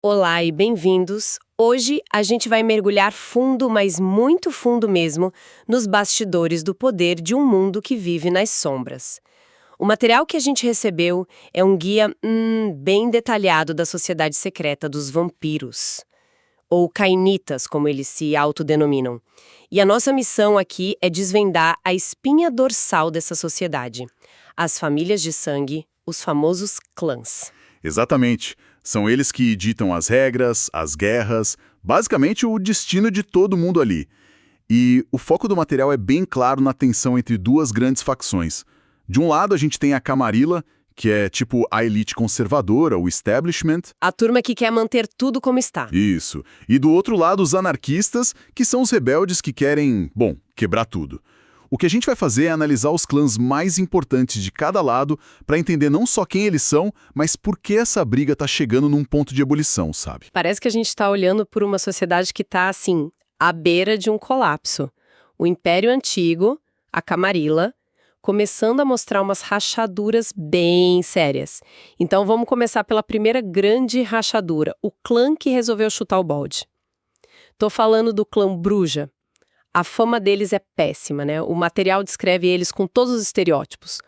Olá e bem-vindos! Hoje a gente vai mergulhar fundo, mas muito fundo mesmo, nos bastidores do poder de um mundo que vive nas sombras. O material que a gente recebeu é um guia bem detalhado da sociedade secreta dos vampiros, ou cainitas, como eles se autodenominam. E a nossa missão aqui é desvendar a espinha dorsal dessa sociedade, as famílias de sangue, os famosos clãs. Exatamente. São eles que ditam as regras, as guerras, basicamente o destino de todo mundo ali. E o foco do material é bem claro na tensão entre duas grandes facções. De um lado, a gente tem a Camarilla, que é tipo a elite conservadora, o establishment. A turma que quer manter tudo como está. Isso. E do outro lado, os anarquistas, que são os rebeldes que querem, quebrar tudo. O que a gente vai fazer é analisar os clãs mais importantes de cada lado para entender não só quem eles são, mas por que essa briga tá chegando num ponto de ebulição, sabe? Parece que a gente está olhando por uma sociedade que está, assim, à beira de um colapso. O Império Antigo, a Camarilla, começando a mostrar umas rachaduras bem sérias. Então vamos começar pela primeira grande rachadura, o clã que resolveu chutar o balde. Tô falando do clã Bruja. A fama deles é péssima, né? O material descreve eles com todos os estereótipos.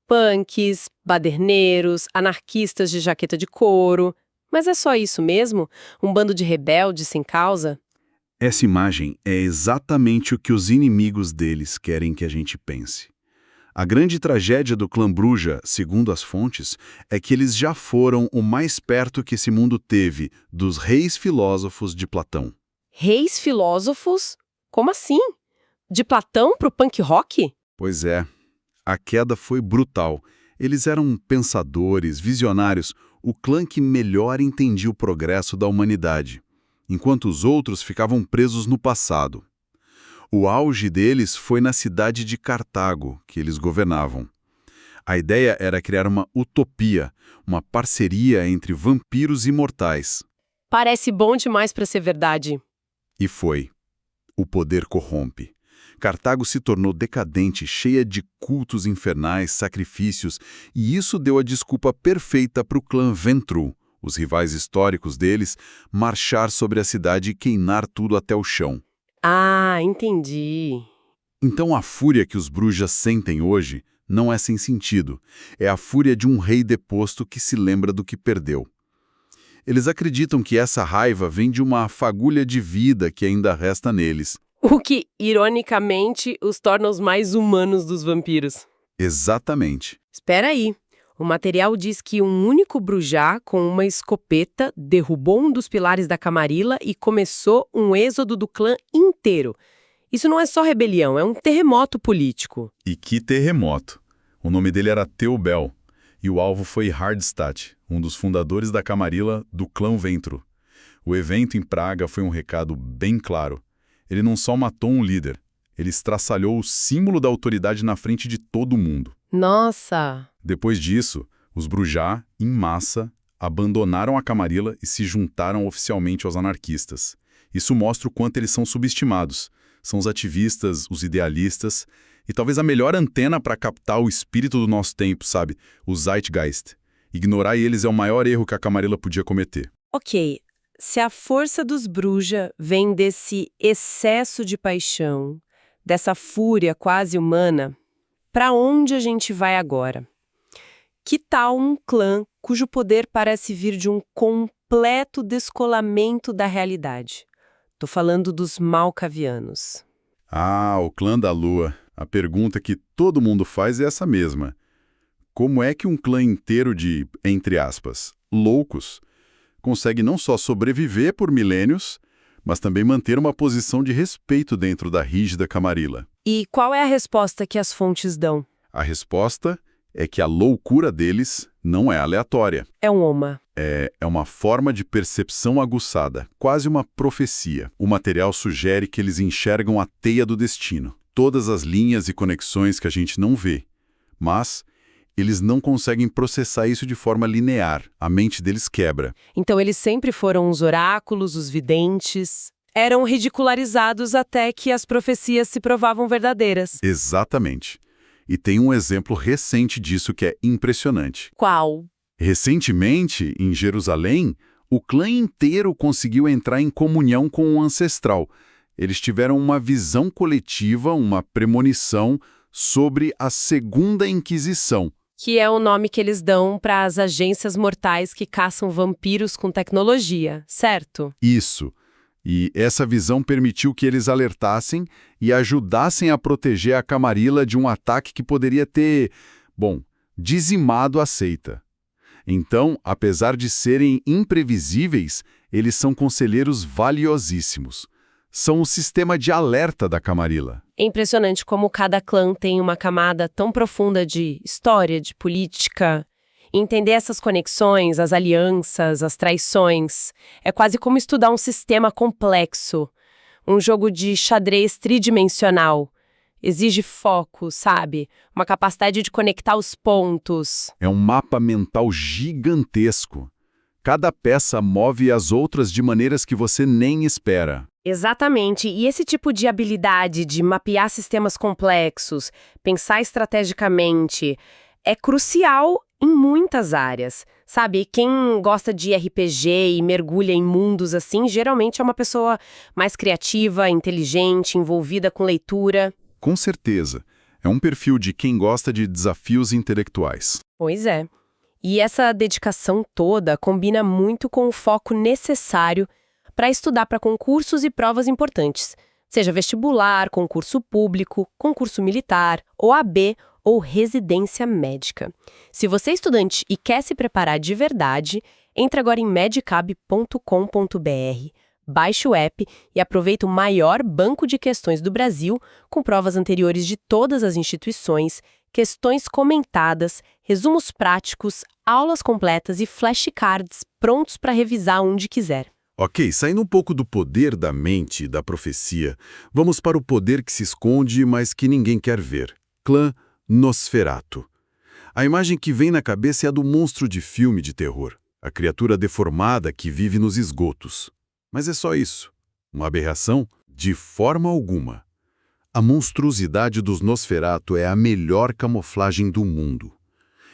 Punks, baderneiros, anarquistas de jaqueta de couro. Mas é só isso mesmo? Um bando de rebeldes sem causa? Essa imagem é exatamente o que os inimigos deles querem que a gente pense. A grande tragédia do clã Bruja, segundo as fontes, é que eles já foram o mais perto que esse mundo teve dos reis filósofos de Platão. Reis filósofos? Como assim? De Platão pro punk rock? Pois é, a queda foi brutal. Eles eram pensadores, visionários, o clã que melhor entendia o progresso da humanidade, enquanto os outros ficavam presos no passado. O auge deles foi na cidade de Cartago, que eles governavam. A ideia era criar uma utopia, uma parceria entre vampiros e mortais. Parece bom demais para ser verdade. E foi. O poder corrompe. Cartago se tornou decadente, cheia de cultos infernais, sacrifícios, e isso deu a desculpa perfeita para o clã Ventru, os rivais históricos deles, marchar sobre a cidade e queimar tudo até o chão. Ah, entendi. Então a fúria que os brujas sentem hoje não é sem sentido. É a fúria de um rei deposto que se lembra do que perdeu. Eles acreditam que essa raiva vem de uma fagulha de vida que ainda resta neles. O que, ironicamente, os torna os mais humanos dos vampiros. Exatamente. Espera aí. O material diz que um único brujá com uma escopeta derrubou um dos pilares da Camarilla e começou um êxodo do clã inteiro. Isso não é só rebelião, é um terremoto político. E que terremoto! O nome dele era Teobel, e o alvo foi Hardstadt, um dos fundadores da Camarilla do clã Ventru. O evento em Praga foi um recado bem claro. Ele não só matou um líder, ele estraçalhou o símbolo da autoridade na frente de todo mundo. Nossa! Depois disso, os Brujá, em massa, abandonaram a Camarilla e se juntaram oficialmente aos anarquistas. Isso mostra o quanto eles são subestimados. São os ativistas, os idealistas, e talvez a melhor antena para captar o espírito do nosso tempo, sabe? O Zeitgeist. Ignorar eles é o maior erro que a Camarilla podia cometer. Ok, se a força dos Bruja vem desse excesso de paixão, dessa fúria quase humana, para onde a gente vai agora? Que tal um clã cujo poder parece vir de um completo descolamento da realidade? Tô falando dos Malkavianos. Ah, o clã da Lua. A pergunta que todo mundo faz é essa mesma. Como é que um clã inteiro de, entre aspas, loucos, consegue não só sobreviver por milênios, mas também manter uma posição de respeito dentro da rígida Camarilla? E qual é a resposta que as fontes dão? A resposta é que a loucura deles não é aleatória. É um oma. É uma forma de percepção aguçada, quase uma profecia. O material sugere que eles enxergam a teia do destino, todas as linhas e conexões que a gente não vê. Mas eles não conseguem processar isso de forma linear. A mente deles quebra. Então eles sempre foram os oráculos, os videntes. Eram ridicularizados até que as profecias se provavam verdadeiras. Exatamente. E tem um exemplo recente disso que é impressionante. Qual? Recentemente, em Jerusalém, O clã inteiro conseguiu entrar em comunhão com o ancestral. Eles tiveram uma visão coletiva, uma premonição sobre a Segunda Inquisição. Que é o nome que eles dão para as agências mortais que caçam vampiros com tecnologia, certo? Isso. E essa visão permitiu que eles alertassem e ajudassem a proteger a Camarilla de um ataque que poderia ter, dizimado a seita. Então, apesar de serem imprevisíveis, eles são conselheiros valiosíssimos. São o sistema de alerta da Camarilla. É impressionante como cada clã tem uma camada tão profunda de história, de política. Entender essas conexões, as alianças, as traições, é quase como estudar um sistema complexo, um jogo de xadrez tridimensional. Exige foco, sabe? Uma capacidade de conectar os pontos. É um mapa mental gigantesco. Cada peça move as outras de maneiras que você nem espera. Exatamente, e esse tipo de habilidade de mapear sistemas complexos, pensar estrategicamente, é crucial em muitas áreas, sabe? Quem gosta de RPG e mergulha em mundos assim, geralmente é uma pessoa mais criativa, inteligente, envolvida com leitura. Com certeza. É um perfil de quem gosta de desafios intelectuais. Pois é. E essa dedicação toda combina muito com o foco necessário para estudar para concursos e provas importantes, seja vestibular, concurso público, concurso militar, OAB ou residência médica. Se você é estudante e quer se preparar de verdade, entre agora em medicab.com.br, baixe o app e aproveita o maior banco de questões do Brasil, com provas anteriores de todas as instituições, questões comentadas, resumos práticos, aulas completas e flashcards prontos para revisar onde quiser. Ok, saindo um pouco do poder da mente e da profecia, vamos para o poder que se esconde, mas que ninguém quer ver. Clã Nosferatu. A imagem que vem na cabeça é a do monstro de filme de terror, a criatura deformada que vive nos esgotos. Mas é só isso. Uma aberração? De forma alguma. A monstruosidade dos Nosferatu é a melhor camuflagem do mundo.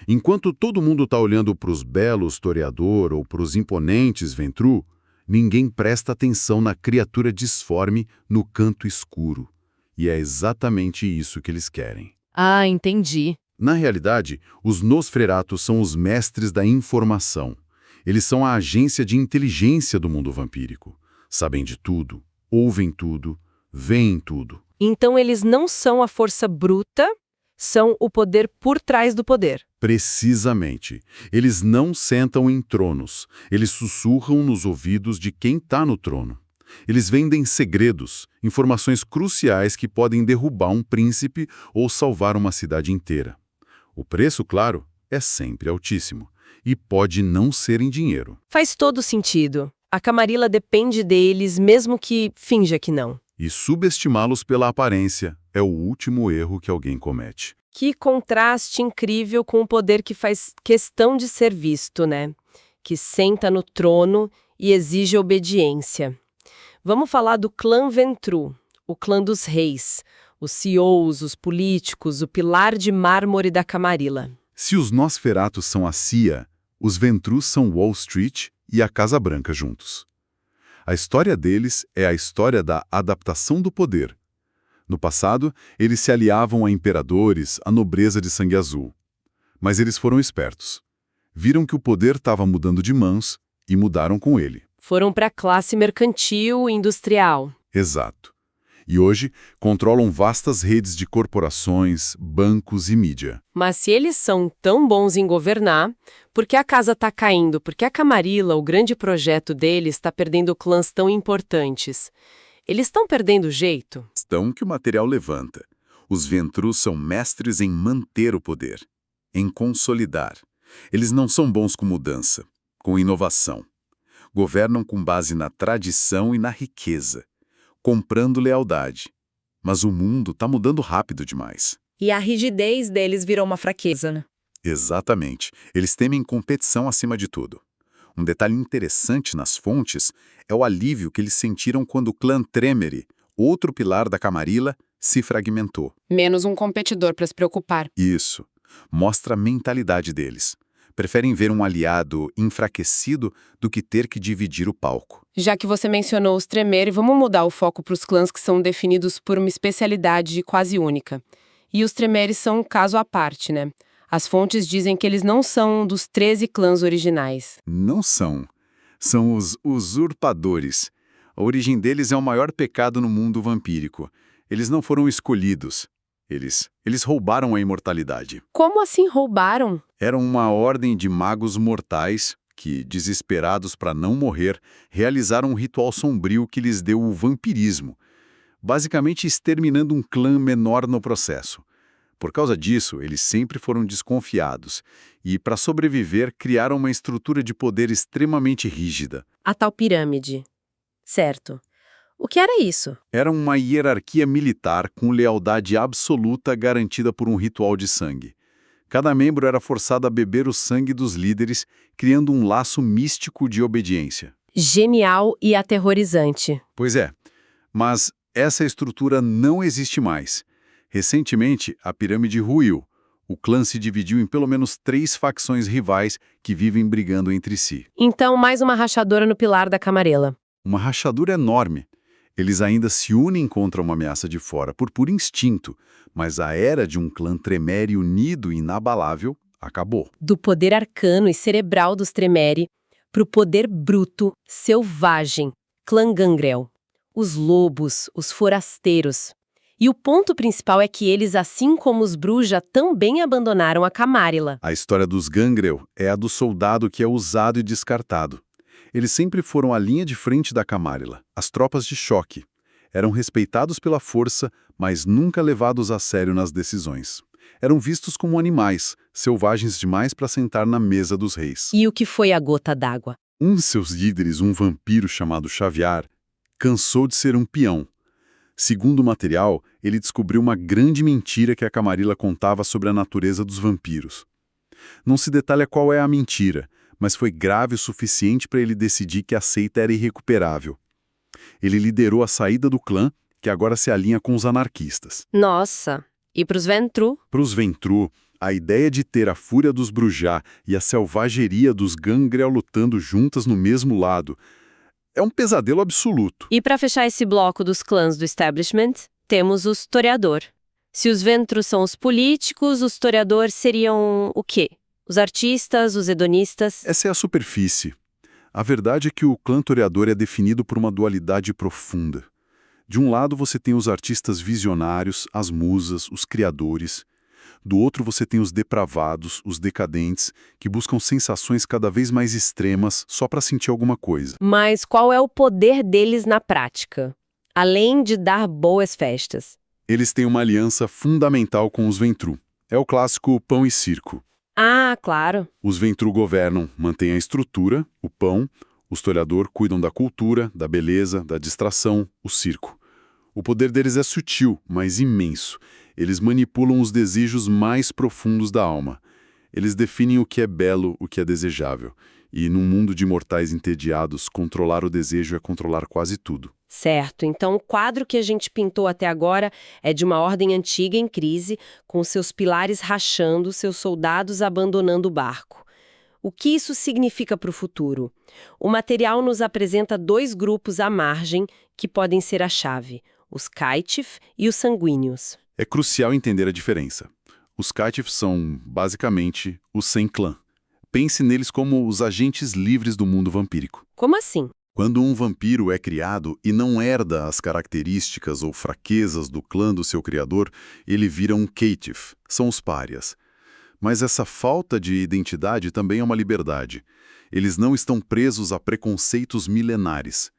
Enquanto todo mundo está olhando para os belos Toreador ou para os imponentes Ventru, ninguém presta atenção na criatura disforme no canto escuro. E é exatamente isso que eles querem. Ah, entendi. Na realidade, os Nosferatu são os mestres da informação. Eles são a agência de inteligência do mundo vampírico. Sabem de tudo, ouvem tudo, veem tudo. Então eles não são a força bruta, são o poder por trás do poder. Precisamente. Eles não sentam em tronos. Eles sussurram nos ouvidos de quem está no trono. Eles vendem segredos, informações cruciais que podem derrubar um príncipe ou salvar uma cidade inteira. O preço, claro, é sempre altíssimo. E pode não ser em dinheiro. Faz todo sentido. A Camarilla depende deles, mesmo que finja que não. E subestimá-los pela aparência é o último erro que alguém comete. Que contraste incrível com o poder que faz questão de ser visto, né? Que senta no trono e exige obediência. Vamos falar do clã Ventru, o clã dos reis, os CEOs, os políticos, o pilar de mármore da Camarilla. Se os Nosferatus são a CIA, os Ventrus são Wall Street e a Casa Branca juntos. A história deles é a história da adaptação do poder. No passado, eles se aliavam a imperadores, à nobreza de sangue azul. Mas eles foram espertos. Viram que o poder estava mudando de mãos e mudaram com ele. Foram para a classe mercantil e industrial. Exato. E hoje controlam vastas redes de corporações, bancos e mídia. Mas se eles são tão bons em governar, por que a casa está caindo? Por que a Camarilla, o grande projeto deles, está perdendo clãs tão importantes? Eles estão perdendo o jeito? Estão que o material levanta. Os Ventrus são mestres em manter o poder, em consolidar. Eles não são bons com mudança, com inovação. Governam com base na tradição e na riqueza, comprando lealdade. Mas o mundo está mudando rápido demais. E a rigidez deles virou uma fraqueza, né? Exatamente. Eles temem competição acima de tudo. Um detalhe interessante nas fontes é o alívio que eles sentiram quando o clã Tremere, outro pilar da Camarilla, se fragmentou. Menos um competidor para se preocupar. Isso. Mostra a mentalidade deles. Preferem ver um aliado enfraquecido do que ter que dividir o palco. Já que você mencionou os Tremere, vamos mudar o foco para os clãs que são definidos por uma especialidade quase única. E os Tremere são um caso à parte, né? As fontes dizem que eles não são um dos 13 clãs originais. Não são. São os usurpadores. A origem deles é o maior pecado no mundo vampírico. Eles não foram escolhidos. Eles roubaram a imortalidade. Como assim roubaram? Eram uma ordem de magos mortais que, desesperados para não morrer, realizaram um ritual sombrio que lhes deu o vampirismo, basicamente exterminando um clã menor no processo. Por causa disso, eles sempre foram desconfiados e, para sobreviver, criaram uma estrutura de poder extremamente rígida. A tal pirâmide. Certo. O que era isso? Era uma hierarquia militar com lealdade absoluta garantida por um ritual de sangue. Cada membro era forçado a beber o sangue dos líderes, criando um laço místico de obediência. Genial e aterrorizante. Pois é, mas essa estrutura não existe mais. Recentemente, a pirâmide ruiu. O clã se dividiu em pelo menos 3 facções rivais que vivem brigando entre si. Então, mais uma rachadura no pilar da Camarela. Uma rachadura enorme. Eles ainda se unem contra uma ameaça de fora por puro instinto, mas a era de um clã Tremere unido e inabalável acabou. Do poder arcano e cerebral dos Tremere para o poder bruto, selvagem, clã Gangrel. Os lobos, os forasteiros. E o ponto principal é que eles, assim como os Bruja, também abandonaram a Camarilla. A história dos Gangrel é a do soldado que é usado e descartado. Eles sempre foram a linha de frente da Camarilla, as tropas de choque. Eram respeitados pela força, mas nunca levados a sério nas decisões. Eram vistos como animais, selvagens demais para sentar na mesa dos reis. E o que foi a gota d'água? Um de seus líderes, um vampiro chamado Xaviar, cansou de ser um peão. Segundo o material, ele descobriu uma grande mentira que a Camarilla contava sobre a natureza dos vampiros. Não se detalha qual é a mentira, mas foi grave o suficiente para ele decidir que a seita era irrecuperável. Ele liderou a saída do clã, que agora se alinha com os anarquistas. Nossa, e para os Ventru? Para os Ventru, a ideia de ter a fúria dos Brujá e a selvageria dos Gangrel lutando juntas no mesmo lado é um pesadelo absoluto. E para fechar esse bloco dos clãs do establishment, temos os Toreador. Se os Ventru são os políticos, os Toreador seriam o quê? Os artistas, os hedonistas? Essa é a superfície. A verdade é que o clã Toreador é definido por uma dualidade profunda. De um lado você tem os artistas visionários, as musas, os criadores. Do outro você tem os depravados, os decadentes, que buscam sensações cada vez mais extremas só para sentir alguma coisa. Mas qual é o poder deles na prática? Além de dar boas festas. Eles têm uma aliança fundamental com os Ventru. É o clássico pão e circo. Ah, claro. Os Ventru governam, mantêm a estrutura, o pão. Os Toreador cuidam da cultura, da beleza, da distração, o circo. O poder deles é sutil, mas imenso. Eles manipulam os desejos mais profundos da alma. Eles definem o que é belo, o que é desejável. E, num mundo de mortais entediados, controlar o desejo é controlar quase tudo. Certo, então o quadro que a gente pintou até agora é de uma ordem antiga em crise, com seus pilares rachando, seus soldados abandonando o barco. O que isso significa para o futuro? O material nos apresenta 2 grupos à margem que podem ser a chave, os Caitiff e os Sanguíneos. É crucial entender a diferença. Os Caitiff são, basicamente, os sem clã. Pense neles como os agentes livres do mundo vampírico. Como assim? Quando um vampiro é criado e não herda as características ou fraquezas do clã do seu criador, ele vira um Caitiff, são os párias. Mas essa falta de identidade também é uma liberdade. Eles não estão presos a preconceitos milenares.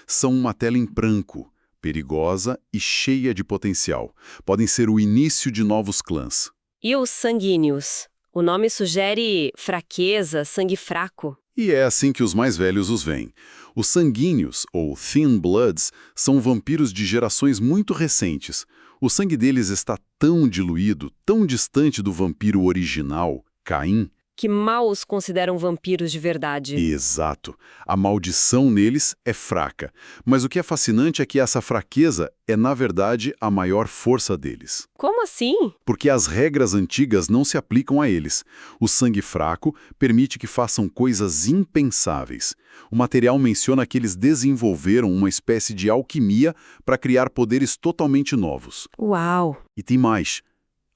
São uma tela em branco, perigosa e cheia de potencial. Podem ser o início de novos clãs. E os Sanguíneos? O nome sugere fraqueza, sangue fraco. E é assim que os mais velhos os veem. Os sanguíneos, ou Thin Bloods, são vampiros de gerações muito recentes. O sangue deles está tão diluído, tão distante do vampiro original, Caim, que mal os consideram vampiros de verdade. Exato. A maldição neles é fraca. Mas o que é fascinante é que essa fraqueza é, na verdade, a maior força deles. Como assim? Porque as regras antigas não se aplicam a eles. O sangue fraco permite que façam coisas impensáveis. O material menciona que eles desenvolveram uma espécie de alquimia para criar poderes totalmente novos. Uau! E tem mais.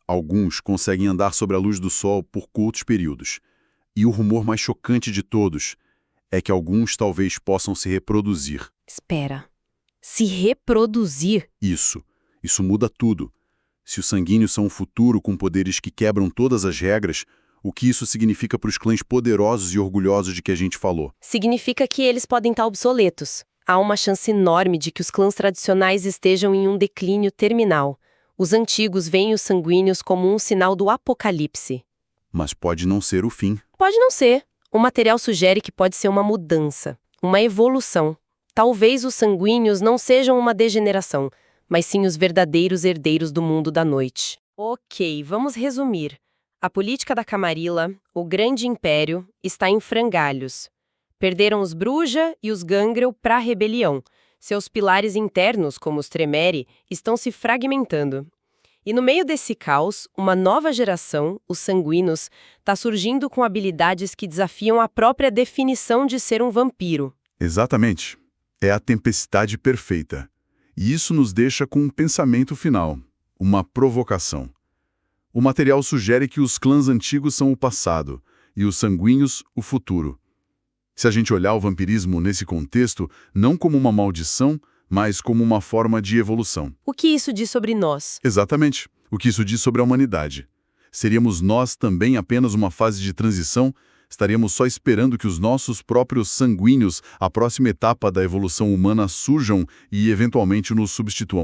Alguns conseguem andar sobre a luz do sol por curtos períodos. E o rumor mais chocante de todos é que alguns talvez possam se reproduzir. Espera. Se reproduzir? Isso muda tudo. Se os sanguíneos são um futuro com poderes que quebram todas as regras, o que isso significa para os clãs poderosos e orgulhosos de que a gente falou? Significa que eles podem estar obsoletos. Há uma chance enorme de que os clãs tradicionais estejam em um declínio terminal. Os antigos veem os sanguíneos como um sinal do apocalipse. Mas pode não ser o fim. Pode não ser. O material sugere que pode ser uma mudança, uma evolução. Talvez os sanguíneos não sejam uma degeneração, mas sim os verdadeiros herdeiros do mundo da noite. Ok, vamos resumir. A política da Camarilla, o grande império, está em frangalhos. Perderam os Bruja e os Gangrel para a rebelião. Seus pilares internos, como os Tremere, estão se fragmentando. E no meio desse caos, uma nova geração, os sanguíneos, está surgindo com habilidades que desafiam a própria definição de ser um vampiro. Exatamente. É a tempestade perfeita. E isso nos deixa com um pensamento final, uma provocação. O material sugere que os clãs antigos são o passado e os sanguíneos o futuro. Se a gente olhar o vampirismo nesse contexto, não como uma maldição, mas como uma forma de evolução. O que isso diz sobre nós? Exatamente. O que isso diz sobre a humanidade. Seríamos nós também apenas uma fase de transição? Estaríamos só esperando que os nossos próprios sanguíneos, a próxima etapa da evolução humana, surjam e eventualmente nos substituam?